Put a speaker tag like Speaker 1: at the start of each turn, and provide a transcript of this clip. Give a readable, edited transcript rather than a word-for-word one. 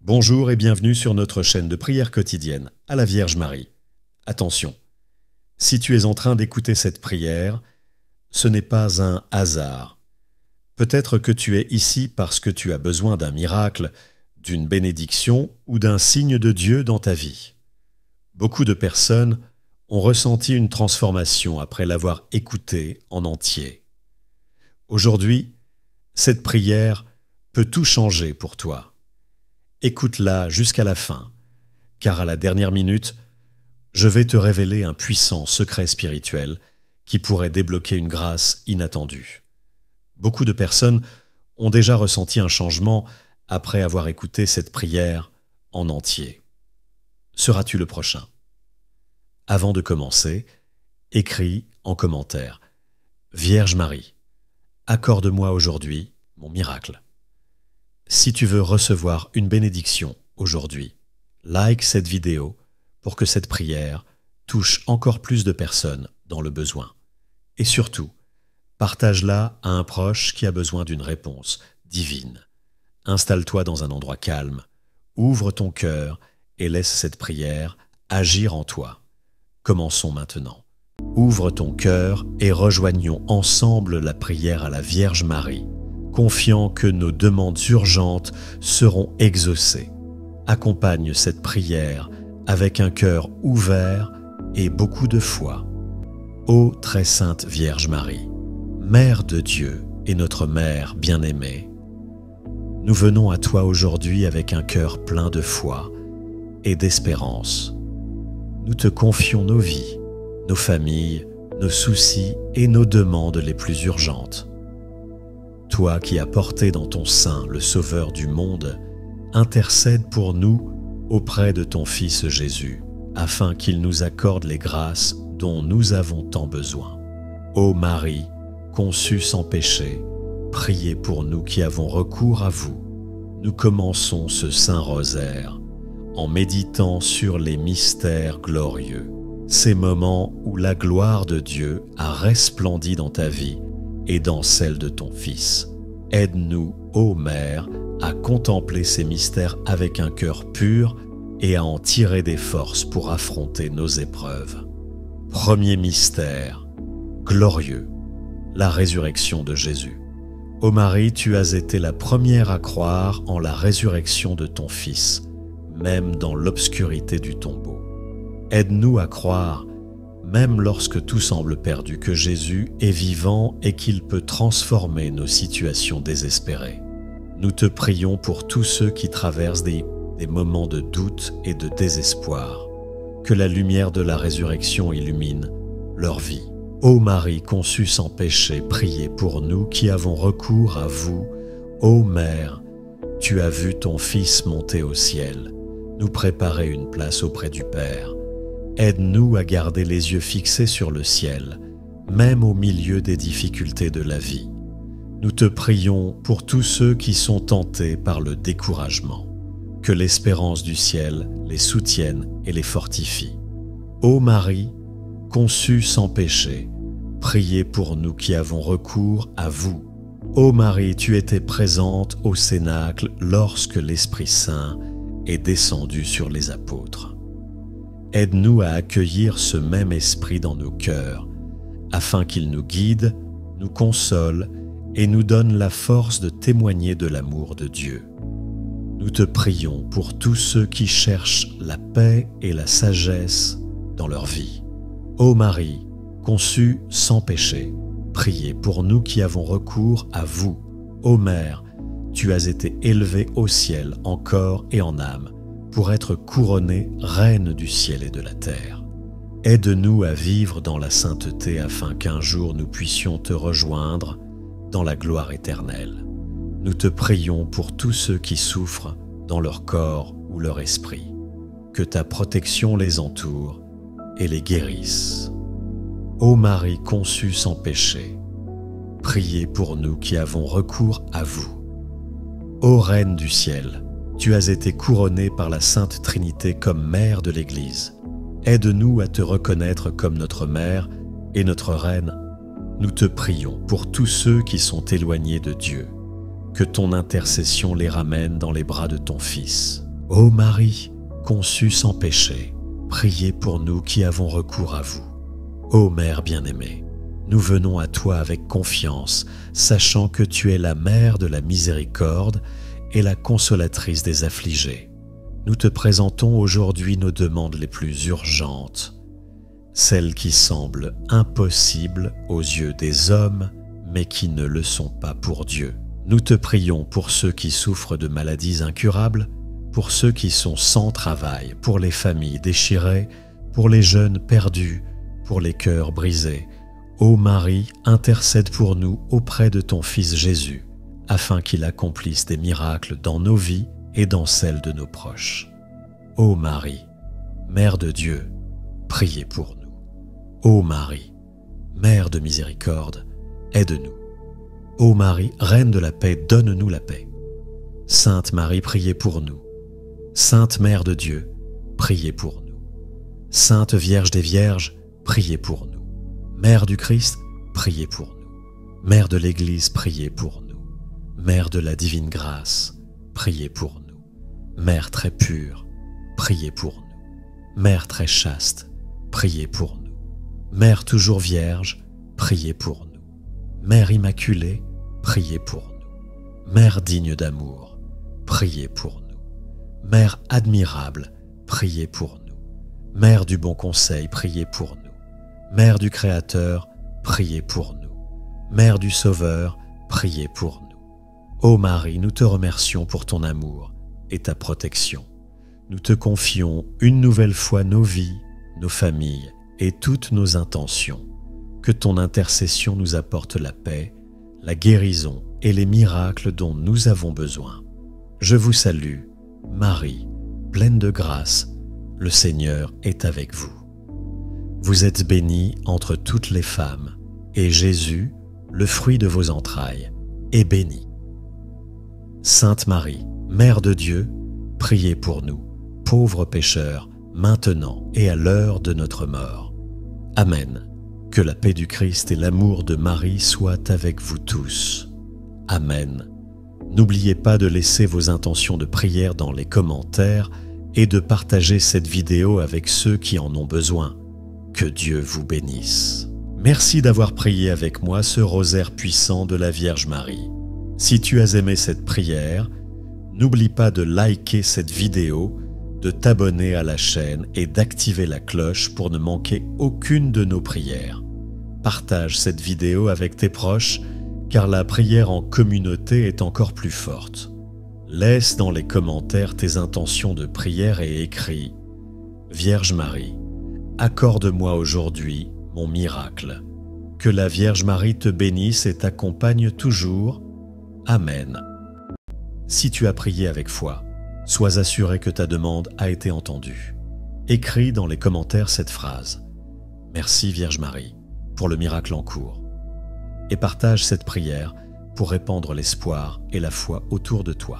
Speaker 1: Bonjour et bienvenue sur notre chaîne de prière quotidienne à la Vierge Marie. Attention, si tu es en train d'écouter cette prière, ce n'est pas un hasard. Peut-être que tu es ici parce que tu as besoin d'un miracle, d'une bénédiction ou d'un signe de Dieu dans ta vie. Beaucoup de personnes ont ressenti une transformation après l'avoir écoutée en entier. Aujourd'hui, cette prière peut tout changer pour toi. Écoute-la jusqu'à la fin, car à la dernière minute, je vais te révéler un puissant secret spirituel qui pourrait débloquer une grâce inattendue. Beaucoup de personnes ont déjà ressenti un changement après avoir écouté cette prière en entier. Seras-tu le prochain? Avant de commencer, écris en commentaire « Vierge Marie, accorde-moi aujourd'hui mon miracle ». Si tu veux recevoir une bénédiction aujourd'hui, like cette vidéo pour que cette prière touche encore plus de personnes dans le besoin. Et surtout, partage-la à un proche qui a besoin d'une réponse divine. Installe-toi dans un endroit calme, ouvre ton cœur et laisse cette prière agir en toi. Commençons maintenant. Ouvre ton cœur et rejoignons ensemble la prière à la Vierge Marie, confiant que nos demandes urgentes seront exaucées. Accompagne cette prière avec un cœur ouvert et beaucoup de foi. Ô très sainte Vierge Marie, Mère de Dieu et notre Mère bien-aimée, nous venons à toi aujourd'hui avec un cœur plein de foi et d'espérance. Nous te confions nos vies, nos familles, nos soucis et nos demandes les plus urgentes. Toi qui as porté dans ton sein le Sauveur du monde, intercède pour nous auprès de ton Fils Jésus, afin qu'il nous accorde les grâces dont nous avons tant besoin. Ô Marie, conçue sans péché, priez pour nous qui avons recours à vous. Nous commençons ce Saint Rosaire en méditant sur les mystères glorieux, ces moments où la gloire de Dieu a resplendi dans ta vie et dans celle de ton Fils. Aide-nous, ô Mère, à contempler ces mystères avec un cœur pur et à en tirer des forces pour affronter nos épreuves. Premier mystère, glorieux, la résurrection de Jésus. Ô Marie, tu as été la première à croire en la résurrection de ton Fils, même dans l'obscurité du tombeau. Aide-nous à croire, même lorsque tout semble perdu, que Jésus est vivant et qu'il peut transformer nos situations désespérées. Nous te prions pour tous ceux qui traversent des moments de doute et de désespoir. Que la lumière de la résurrection illumine leur vie. Ô Marie conçue sans péché, priez pour nous qui avons recours à vous. Ô Mère, tu as vu ton Fils monter au ciel, nous préparer une place auprès du Père. Aide-nous à garder les yeux fixés sur le ciel, même au milieu des difficultés de la vie. Nous te prions pour tous ceux qui sont tentés par le découragement. Que l'espérance du ciel les soutienne et les fortifie. Ô Marie, conçue sans péché, priez pour nous qui avons recours à vous. Ô Marie, tu étais présente au Cénacle lorsque l'Esprit Saint est descendu sur les apôtres. Aide-nous à accueillir ce même esprit dans nos cœurs, afin qu'il nous guide, nous console et nous donne la force de témoigner de l'amour de Dieu. Nous te prions pour tous ceux qui cherchent la paix et la sagesse dans leur vie. Ô Marie, conçue sans péché, priez pour nous qui avons recours à vous. Ô Mère, tu as été élevée au ciel en corps et en âme, pour être couronnée reine du ciel et de la terre. Aide-nous à vivre dans la sainteté afin qu'un jour nous puissions te rejoindre dans la gloire éternelle. Nous te prions pour tous ceux qui souffrent dans leur corps ou leur esprit. Que ta protection les entoure et les guérisse. Ô Marie conçue sans péché, priez pour nous qui avons recours à vous. Ô Reine du ciel, tu as été couronnée par la Sainte Trinité comme Mère de l'Église. Aide-nous à te reconnaître comme notre Mère et notre Reine. Nous te prions pour tous ceux qui sont éloignés de Dieu. Que ton intercession les ramène dans les bras de ton Fils. Ô Marie, conçue sans péché, priez pour nous qui avons recours à vous. Ô Mère bien-aimée, nous venons à toi avec confiance, sachant que tu es la Mère de la miséricorde et la consolatrice des affligés. Nous te présentons aujourd'hui nos demandes les plus urgentes, celles qui semblent impossibles aux yeux des hommes, mais qui ne le sont pas pour Dieu. Nous te prions pour ceux qui souffrent de maladies incurables, pour ceux qui sont sans travail, pour les familles déchirées, pour les jeunes perdus, pour les cœurs brisés. Ô Marie, intercède pour nous auprès de ton Fils Jésus, afin qu'il accomplisse des miracles dans nos vies et dans celles de nos proches. Ô Marie, Mère de Dieu, priez pour nous. Ô Marie, Mère de miséricorde, aide-nous. Ô Marie, Reine de la paix, donne-nous la paix. Sainte Marie, priez pour nous. Sainte Mère de Dieu, priez pour nous. Sainte Vierge des Vierges, priez pour nous. Mère du Christ, priez pour nous. Mère de l'Église, priez pour nous. Mère de la divine grâce, priez pour nous. Mère très pure, priez pour nous. Mère très chaste, priez pour nous. Mère toujours vierge, priez pour nous. Mère immaculée, priez pour nous. Mère digne d'amour, priez pour nous. Mère admirable, priez pour nous. Mère du bon conseil, priez pour nous. Mère du Créateur, priez pour nous. Mère du Sauveur, priez pour nous. Ô Marie, nous te remercions pour ton amour et ta protection. Nous te confions une nouvelle fois nos vies, nos familles et toutes nos intentions. Que ton intercession nous apporte la paix, la guérison et les miracles dont nous avons besoin. Je vous salue, Marie, pleine de grâce, le Seigneur est avec vous. Vous êtes bénie entre toutes les femmes, et Jésus, le fruit de vos entrailles, est béni. Sainte Marie, Mère de Dieu, priez pour nous, pauvres pécheurs, maintenant et à l'heure de notre mort. Amen. Que la paix du Christ et l'amour de Marie soient avec vous tous. Amen. N'oubliez pas de laisser vos intentions de prière dans les commentaires et de partager cette vidéo avec ceux qui en ont besoin. Que Dieu vous bénisse. Merci d'avoir prié avec moi ce rosaire puissant de la Vierge Marie. Si tu as aimé cette prière, n'oublie pas de liker cette vidéo, de t'abonner à la chaîne et d'activer la cloche pour ne manquer aucune de nos prières. Partage cette vidéo avec tes proches, car la prière en communauté est encore plus forte. Laisse dans les commentaires tes intentions de prière et écris « Vierge Marie, accorde-moi aujourd'hui mon miracle. Que la Vierge Marie te bénisse et t'accompagne toujours. Amen. » Si tu as prié avec foi, sois assuré que ta demande a été entendue. Écris dans les commentaires cette phrase « Merci Vierge Marie pour le miracle en cours » et partage cette prière pour répandre l'espoir et la foi autour de toi.